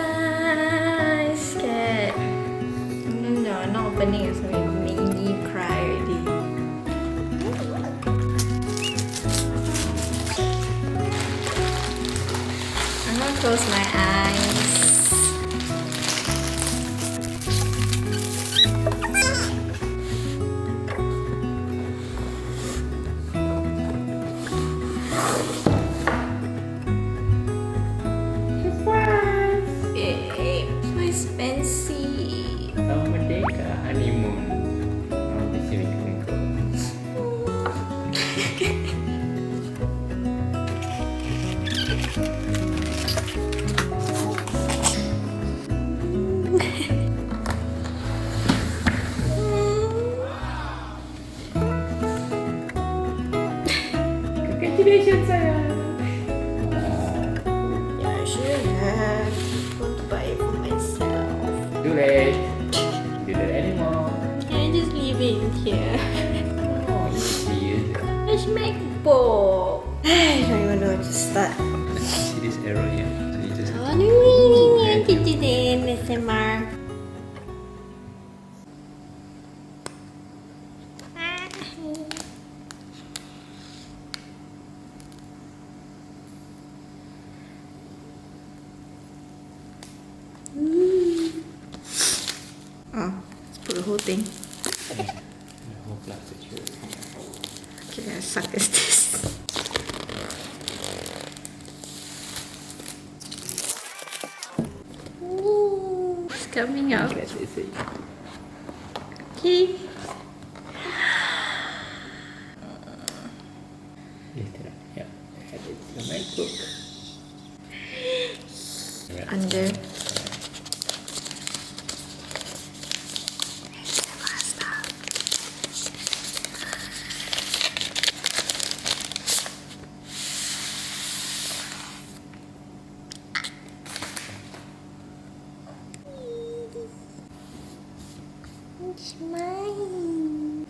Hi, scared. No, not opening it, so it's making me cry already. I'm gonna close my eyes. So expensive. Merdeka honeymoon. Di sini twinkle. Congratulations, sayang. Yeah, I should have. Want to buy it for myself. Too late. Do that anymore. Can I just leave it in here? Oh, easy. It's MacBook. I don't even know where to start. See this arrow here? So you just Oh, no, put it in, SMR. Oh, let's put the whole thing. the whole plastic here. Okay, how suck is this? Ooh, it's coming out. Let's see. Okay. Yeah, it's the MacBook. Under. It's mine.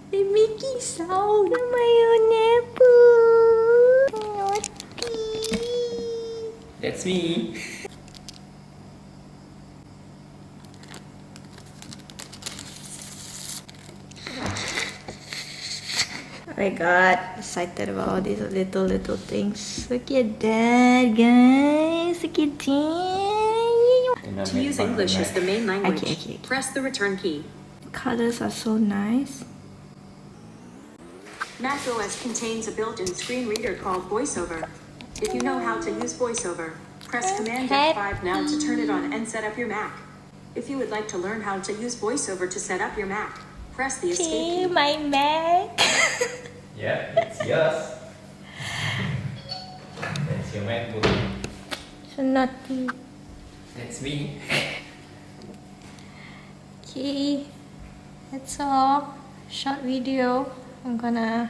They're making sound on my own apple. Naughty. That's me. Oh my god, excited about all these little things. Look at that, guys. Look at that. To use English as the main language, Okay. press the return key. The colors are so nice. Mac OS contains a built-in screen reader called VoiceOver. If you know how to use VoiceOver, press Command F5 now to turn it on and set up your Mac. If you would like to learn how to use VoiceOver to set up your Mac, press the Escape Okay, key. my Mac. Yeah, it's yours. That's your MacBook. So naughty. That's me. Okay, that's all. Short video. I'm gonna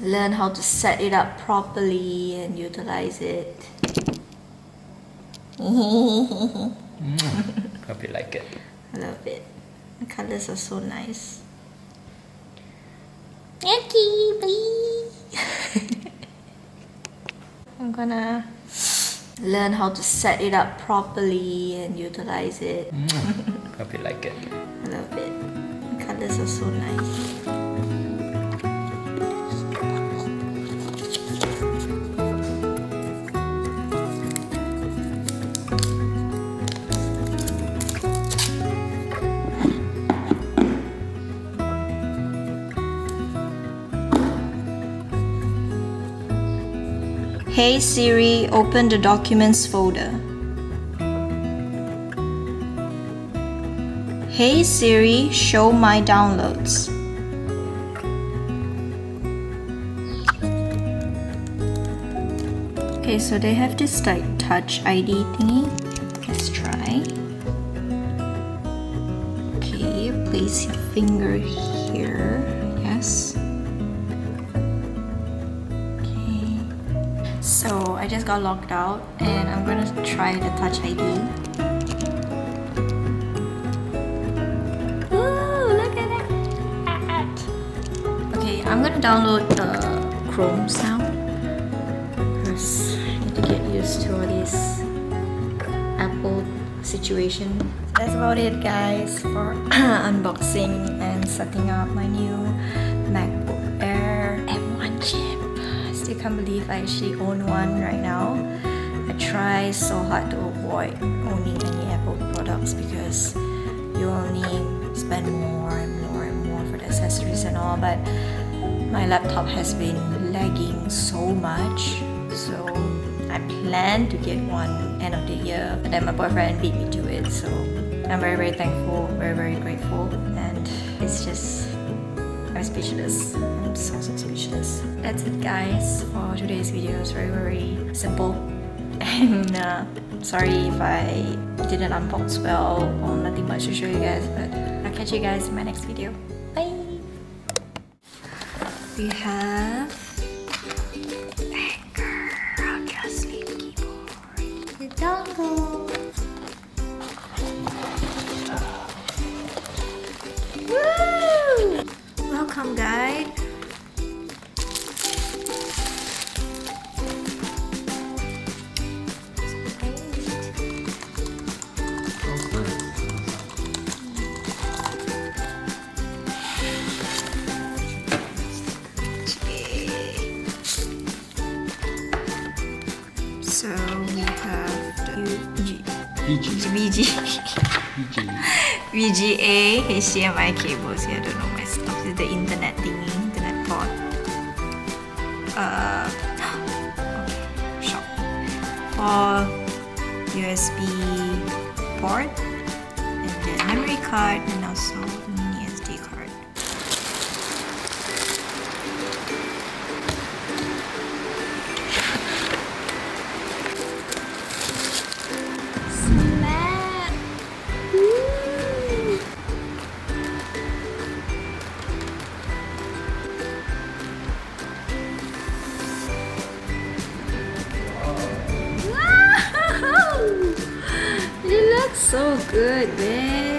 learn how to set it up properly and utilize it. Hope you like it. I love it. The colors are so nice. Okay, bye. I'm gonna learn how to set it up properly and utilize it. Hope you like it. I love it. The colors are so nice. Hey Siri, open the Documents folder. Hey Siri, show my downloads. Okay, so they have this like touch ID thingy. Let's try. Okay, place your finger here. Yes. Okay. So I just got logged out and I'm gonna try the touch ID. Ooh, I'm gonna download Chromes now because I need to get used to all this Apple situation. That's about it, guys, for unboxing and setting up my new MacBook Air M1 chip. I still can't believe I actually own one right now. I try so hard to avoid owning any Apple products because you only spend more and more and more for the accessories and all, but my laptop has been lagging so much, so I plan to get one end of the year, but then my boyfriend beat me to it, so I'm very, very thankful, very, very grateful, and it's just, I'm speechless. I'm so speechless. That's it, guys, for today's video. It's very, very simple, and sorry if I didn't unbox well or nothing much to show you guys, but I'll catch you guys in my next video. Bye! We have Anchor, I'll just leave the keyboard, the dongle. Woo! Welcome, guide. So we have the VGA HDMI cables here. I don't know my stuff. This is the internet thingy, internet port. Okay, shop for USB port, and then memory card, and also mini SD card. So good, man.